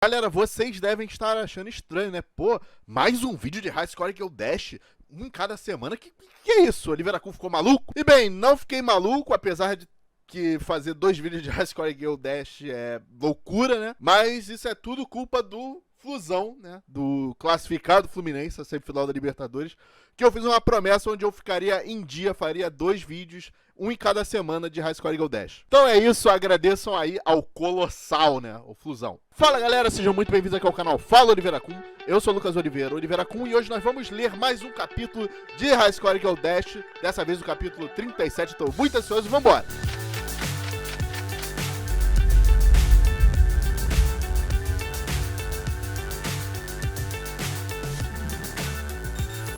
Galera, vocês devem estar achando estranho, né? Pô, mais um vídeo de High Score Girl Dash, um em cada semana? Que é isso? Oliveira Kun ficou maluco? E bem, não fiquei maluco, apesar de que fazer 2 vídeos de High Score Girl Dash é loucura, né? Mas isso é tudo culpa do Flusão, né? Do classificado Fluminense, a semifinal da Libertadores, que eu fiz uma promessa onde eu ficaria em dia, faria 2 vídeos, um em cada semana de High Score Girl Dash. Então é isso, agradeçam aí ao Colossal, né? O Flusão. Fala galera, sejam muito bem-vindos aqui ao canal Fala Oliveira Kun. Eu sou o Lucas Oliveira Kun, e hoje nós vamos ler mais um capítulo de High Score Girl Dash, dessa vez o capítulo 37, estou muito ansioso, vambora!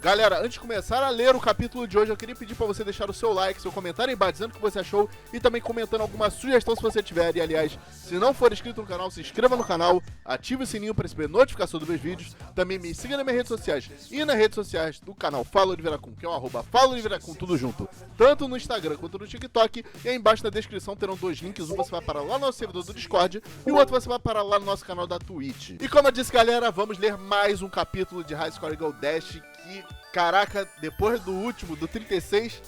Galera, antes de começar a ler o capítulo de hoje, eu queria pedir pra você deixar o seu like, seu comentário aí embaixo, dizendo o que você achou e também comentando alguma sugestão se você tiver. E aliás, se não for inscrito no canal, se inscreva no canal, ative o sininho para receber notificação dos meus vídeos. Também me siga nas minhas redes sociais e nas redes sociais do canal Fala Oliveira Kun, que é o @Fala Oliveira Kun, tudo junto, tanto no Instagram quanto no TikTok. E aí embaixo na descrição terão 2 links, um você vai parar lá no nosso servidor do Discord e o outro você vai parar lá no nosso canal da Twitch. E como eu disse, galera, vamos ler mais um capítulo de High Score Girl Dash que... Caraca, depois do último, do 36,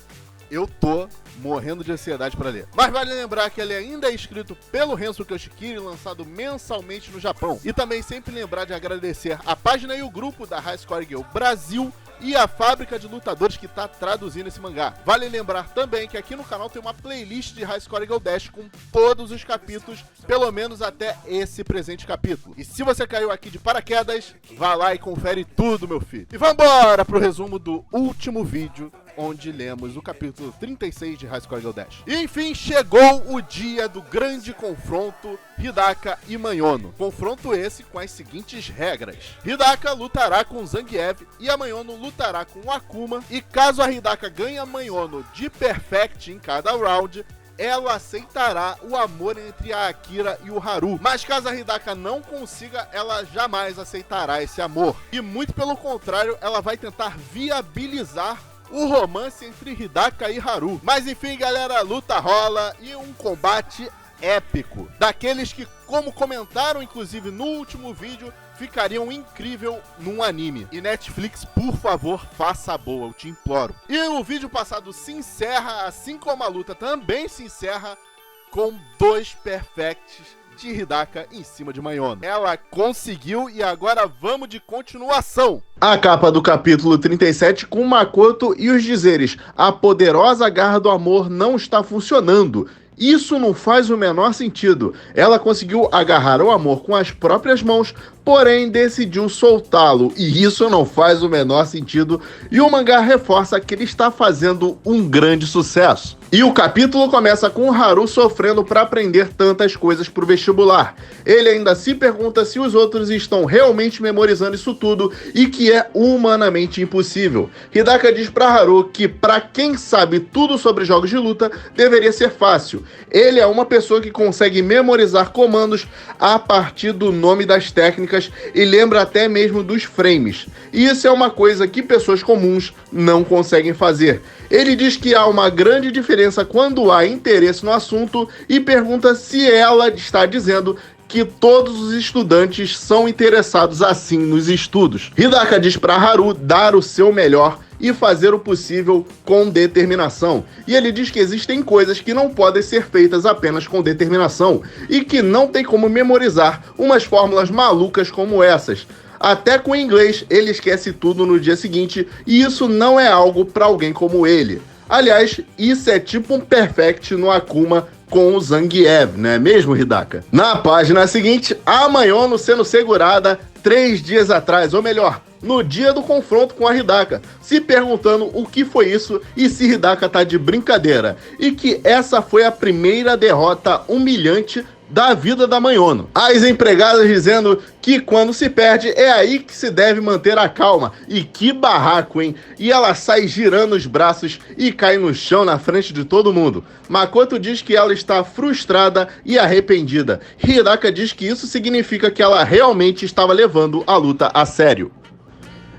eu tô morrendo de ansiedade pra ler. Mas vale lembrar que ele ainda é escrito pelo Renzo Kyoshikiri, lançado mensalmente no Japão. E também sempre lembrar de agradecer a página e o grupo da High Score Girl Brasil e a fábrica de lutadores que tá traduzindo esse mangá. Vale lembrar também que aqui no canal tem uma playlist de High Score Girl Dash com todos os capítulos, pelo menos até esse presente capítulo. E se você caiu aqui de paraquedas, vá lá e confere tudo, meu filho. E vambora pro resumo do último vídeo, onde lemos o capítulo 36 de High Score Girl Dash. E enfim, chegou o dia do grande confronto Hidaka e Manyono. Confronto esse com as seguintes regras. Hidaka lutará com Zangief e a Manyono lutará com o Akuma. E caso a Hidaka ganhe a Manyono de Perfect em cada round, ela aceitará o amor entre a Akira e o Haru. Mas caso a Hidaka não consiga, ela jamais aceitará esse amor. E muito pelo contrário, ela vai tentar viabilizar o romance entre Hidaka e Haru. Mas enfim, galera, a luta rola e um combate épico. Daqueles que, como comentaram inclusive no último vídeo, ficariam incrível num anime. E Netflix, por favor, faça a boa, eu te imploro. E o vídeo passado se encerra, assim como a luta também se encerra, com 2 perfects de Hidaka em cima de Manyono. Ela conseguiu e agora vamos de continuação. A capa do capítulo 37 com Makoto e os dizeres: a poderosa garra do amor não está funcionando. Isso não faz o menor sentido. Ela conseguiu agarrar o amor com as próprias mãos, porém decidiu soltá-lo, e isso não faz o menor sentido, e o mangá reforça que ele está fazendo um grande sucesso. E o capítulo começa com o Haru sofrendo para aprender tantas coisas pro vestibular. Ele ainda se pergunta se os outros estão realmente memorizando isso tudo e que é humanamente impossível. Hidaka diz para Haru que para quem sabe tudo sobre jogos de luta, deveria ser fácil. Ele é uma pessoa que consegue memorizar comandos a partir do nome das técnicas e lembra até mesmo dos frames. E isso é uma coisa que pessoas comuns não conseguem fazer. Ele diz que há uma grande diferença quando há interesse no assunto e pergunta se ela está dizendo que todos os estudantes são interessados assim nos estudos. Hidaka diz para Haru dar o seu melhor e fazer o possível com determinação. E ele diz que existem coisas que não podem ser feitas apenas com determinação e que não tem como memorizar umas fórmulas malucas como essas. Até com o inglês ele esquece tudo no dia seguinte e isso não é algo para alguém como ele. Aliás, isso é tipo um perfect no Akuma com o Zangief, não é mesmo, Hidaka? Na página seguinte, a Manyono sendo segurada 3 dias atrás, ou melhor, no dia do confronto com a Hidaka, se perguntando o que foi isso e se Hidaka tá de brincadeira, e que essa foi a primeira derrota humilhante da vida da Manyono. As empregadas dizendo que quando se perde é aí que se deve manter a calma. E que barraco, hein? E ela sai girando os braços e cai no chão na frente de todo mundo. Makoto diz que ela está frustrada e arrependida. Hidaka diz que isso significa que ela realmente estava levando a luta a sério.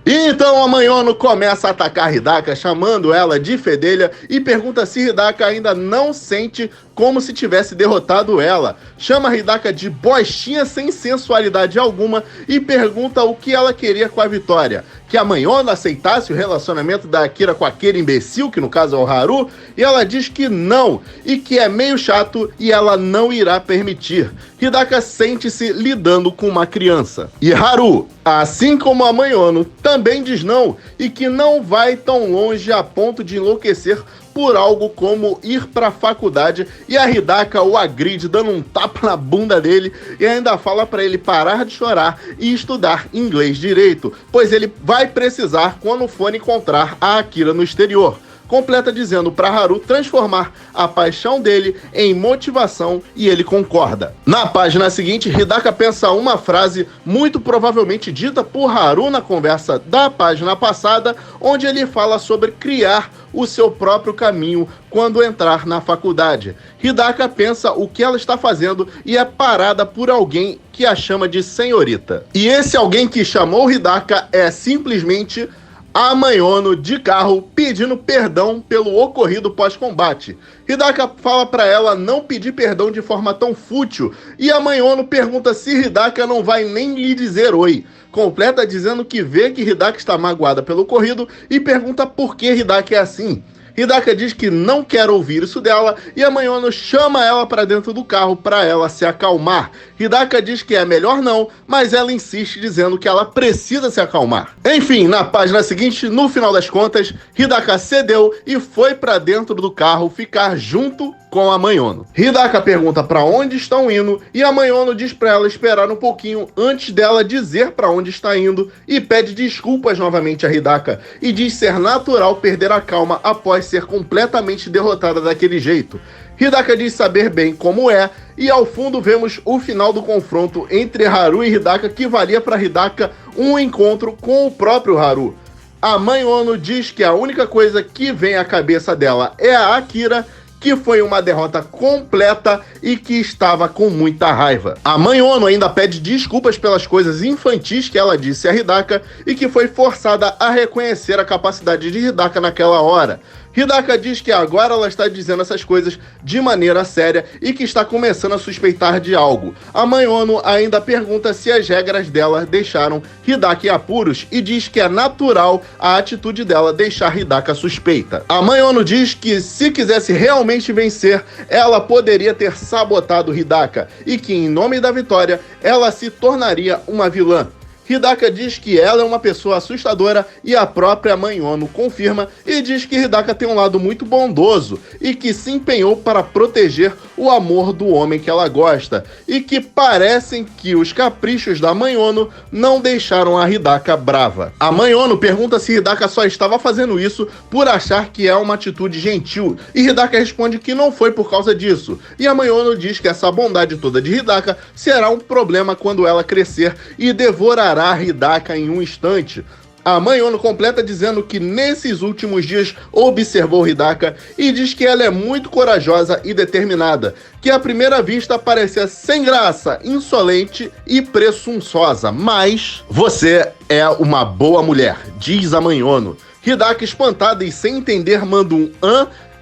E então a Manyono começa a atacar Hidaka, chamando ela de fedelha e pergunta se Hidaka ainda não sente como se tivesse derrotado ela. Chama Hidaka de bostinha sem sensualidade alguma e pergunta o que ela queria com a vitória. Que a Mayono aceitasse o relacionamento da Akira com aquele imbecil, que no caso é o Haru, e ela diz que não, e que é meio chato e ela não irá permitir. Hidaka sente-se lidando com uma criança. E Haru, assim como a Mayono, também diz não, e que não vai tão longe a ponto de enlouquecer por algo como ir para a faculdade, e a Hidaka o agride dando um tapa na bunda dele e ainda fala para ele parar de chorar e estudar inglês direito, pois ele vai precisar quando for encontrar a Akira no exterior. Completa dizendo para Haru transformar a paixão dele em motivação e ele concorda. Na página seguinte, Hidaka pensa uma frase muito provavelmente dita por Haru na conversa da página passada, onde ele fala sobre criar o seu próprio caminho quando entrar na faculdade. Hidaka pensa o que ela está fazendo e é parada por alguém que a chama de senhorita. E esse alguém que chamou Hidaka é simplesmente a Mayono de carro pedindo perdão pelo ocorrido pós-combate. Hidaka fala para ela não pedir perdão de forma tão fútil e a Mayono pergunta se Hidaka não vai nem lhe dizer oi. Completa dizendo que vê que Hidaka está magoada pelo ocorrido e pergunta por que Hidaka é assim. Hidaka diz que não quer ouvir isso dela e a Mayono chama ela para dentro do carro para ela se acalmar. Hidaka diz que é melhor não, mas ela insiste dizendo que ela precisa se acalmar. Enfim, na página seguinte, no final das contas, Hidaka cedeu e foi para dentro do carro ficar junto com a Mayono. Hidaka pergunta para onde estão indo e a Mayono diz para ela esperar um pouquinho antes dela dizer para onde está indo e pede desculpas novamente a Hidaka e diz ser natural perder a calma após ser completamente derrotada daquele jeito. Hidaka diz saber bem como é, e ao fundo vemos o final do confronto entre Haru e Hidaka, que valia para Hidaka um encontro com o próprio Haru. A Mayono diz que a única coisa que vem à cabeça dela é a Akira, que foi uma derrota completa e que estava com muita raiva. A Mayono ainda pede desculpas pelas coisas infantis que ela disse a Hidaka e que foi forçada a reconhecer a capacidade de Hidaka naquela hora. Hidaka diz que agora ela está dizendo essas coisas de maneira séria e que está começando a suspeitar de algo. A Mayono ainda pergunta se as regras dela deixaram Hidaka em apuros e diz que é natural a atitude dela deixar Hidaka suspeita. A Mayono diz que se quisesse realmente vencer, ela poderia ter sabotado Hidaka e que em nome da vitória, ela se tornaria uma vilã. Hidaka diz que ela é uma pessoa assustadora e a própria Mayono confirma e diz que Hidaka tem um lado muito bondoso e que se empenhou para proteger o amor do homem que ela gosta e que parecem que os caprichos da Mayono não deixaram a Hidaka brava. A Mayono pergunta se Hidaka só estava fazendo isso por achar que é uma atitude gentil e Hidaka responde que não foi por causa disso. E a Mayono diz que essa bondade toda de Hidaka será um problema quando ela crescer e devorará Hidaka em um instante. A Mayono completa dizendo que nesses últimos dias observou Hidaka e diz que ela é muito corajosa e determinada, que à primeira vista parecia sem graça, insolente e presunçosa, mas você é uma boa mulher, diz a Mayono. Hidaka, espantada e sem entender, manda um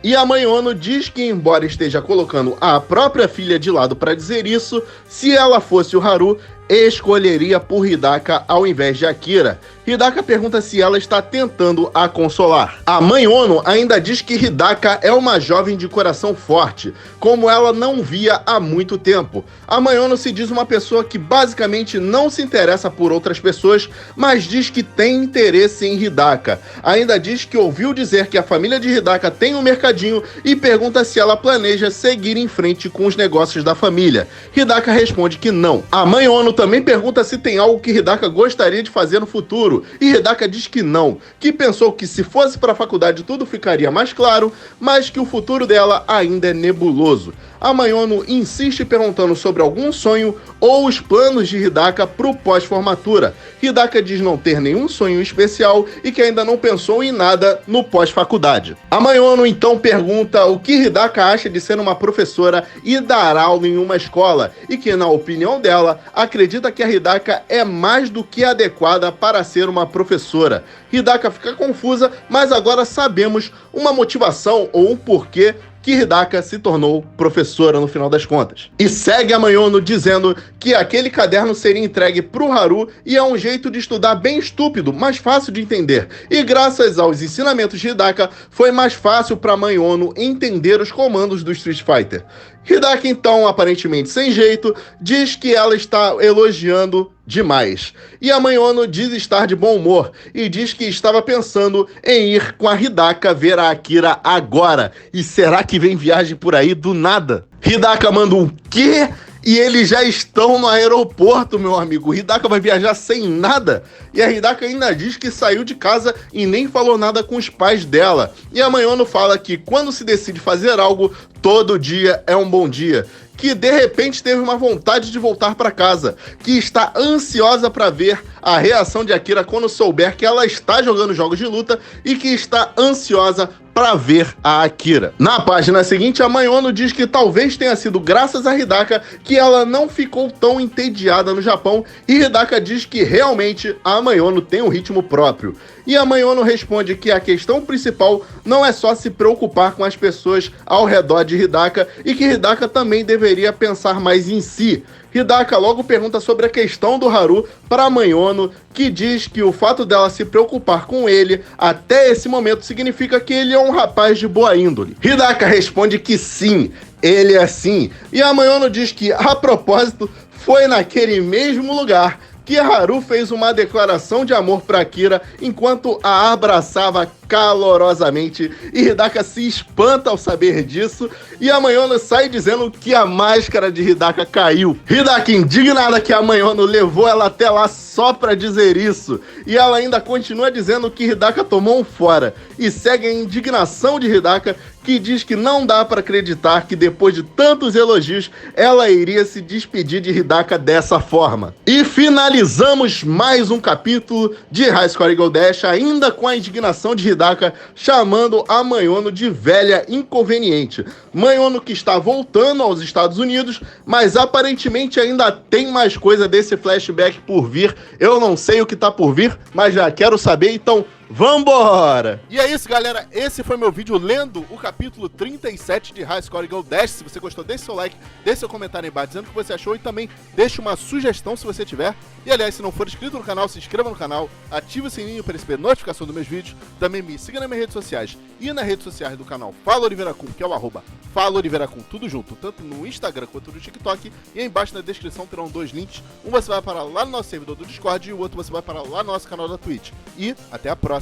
e a Mayono diz que, embora esteja colocando a própria filha de lado para dizer isso, se ela fosse o Haru, escolheria por Hidaka ao invés de Akira. Hidaka pergunta se ela está tentando a consolar. A Mayono ainda diz que Hidaka é uma jovem de coração forte, como ela não via há muito tempo. A Mayono se diz uma pessoa que basicamente não se interessa por outras pessoas, mas diz que tem interesse em Hidaka. Ainda diz que ouviu dizer que a família de Hidaka tem um mercadinho e pergunta se ela planeja seguir em frente com os negócios da família. Hidaka responde que não. A Mayono também pergunta se tem algo que Hidaka gostaria de fazer no futuro, e Hidaka diz que não, que pensou que se fosse para a faculdade tudo ficaria mais claro, mas que o futuro dela ainda é nebuloso. A Mayono insiste perguntando sobre algum sonho ou os planos de Hidaka pro pós-formatura. Hidaka diz não ter nenhum sonho especial e que ainda não pensou em nada no pós-faculdade. A Mayono então pergunta o que Hidaka acha de ser uma professora e dar aula em uma escola, e que, na opinião dela, acredita que a Hidaka é mais do que adequada para ser uma professora. Hidaka fica confusa, mas agora sabemos uma motivação ou um porquê que Hidaka se tornou professora no final das contas. E segue a Mayono dizendo que aquele caderno seria entregue pro Haru e é um jeito de estudar bem estúpido, mas fácil de entender. E graças aos ensinamentos de Hidaka, foi mais fácil para Mayono entender os comandos do Street Fighter. Hidaka, então, aparentemente sem jeito, diz que ela está elogiando demais. E a Mayono diz estar de bom humor e diz que estava pensando em ir com a Hidaka ver a Akira agora. E será que vem viagem por aí do nada? Hidaka manda um quê? E eles já estão no aeroporto, meu amigo. Hidaka vai viajar sem nada. E a Hidaka ainda diz que saiu de casa e nem falou nada com os pais dela. E a Mayono fala que quando se decide fazer algo, todo dia é um bom dia. Que de repente teve uma vontade de voltar para casa, que está ansiosa para ver a reação de Akira quando souber que ela está jogando jogos de luta e que está ansiosa para ver a Akira. Na página seguinte, a Mayono diz que talvez tenha sido graças a Hidaka que ela não ficou tão entediada no Japão, e Hidaka diz que realmente a Mayono tem um ritmo próprio. E a Mayono responde que a questão principal não é só se preocupar com as pessoas ao redor de Hidaka e que Hidaka também deveria pensar mais em si. Hidaka logo pergunta sobre a questão do Haru para a Mayono, que diz que o fato dela se preocupar com ele até esse momento significa que ele é um rapaz de boa índole. Hidaka responde que sim, ele é sim. E a Mayono diz que, a propósito, foi naquele mesmo lugar que Haru fez uma declaração de amor para Akira enquanto a abraçava calorosamente, e Hidaka se espanta ao saber disso, e a Mayono sai dizendo que a máscara de Hidaka caiu. Hidaka, indignada que a Mayono levou ela até lá só pra dizer isso, e ela ainda continua dizendo que Hidaka tomou um fora, e segue a indignação de Hidaka, que diz que não dá pra acreditar que depois de tantos elogios, ela iria se despedir de Hidaka dessa forma. E finalizamos mais um capítulo de High Score Eagle Dash, ainda com a indignação de Hidaka, chamando a Mayono de velha inconveniente. Mayono que está voltando aos Estados Unidos, mas aparentemente ainda tem mais coisa desse flashback por vir. Eu não sei o que tá por vir, mas já quero saber, então vambora! E é isso, galera. Esse foi meu vídeo lendo o capítulo 37 de High Score Eagle Dash. Se você gostou, deixe seu like, deixe seu comentário aí embaixo dizendo o que você achou e também deixe uma sugestão se você tiver. E aliás, se não for inscrito no canal, se inscreva no canal, ative o sininho para receber notificação dos meus vídeos. Também me siga nas minhas redes sociais e nas redes sociais do canal Fala Oliveira Kun, que é o @Fala Oliveira Kun, tudo junto, tanto no Instagram quanto no TikTok. E aí embaixo na descrição terão 2 links. Um você vai para lá no nosso servidor do Discord e o outro você vai para lá no nosso canal da Twitch. E até a próxima!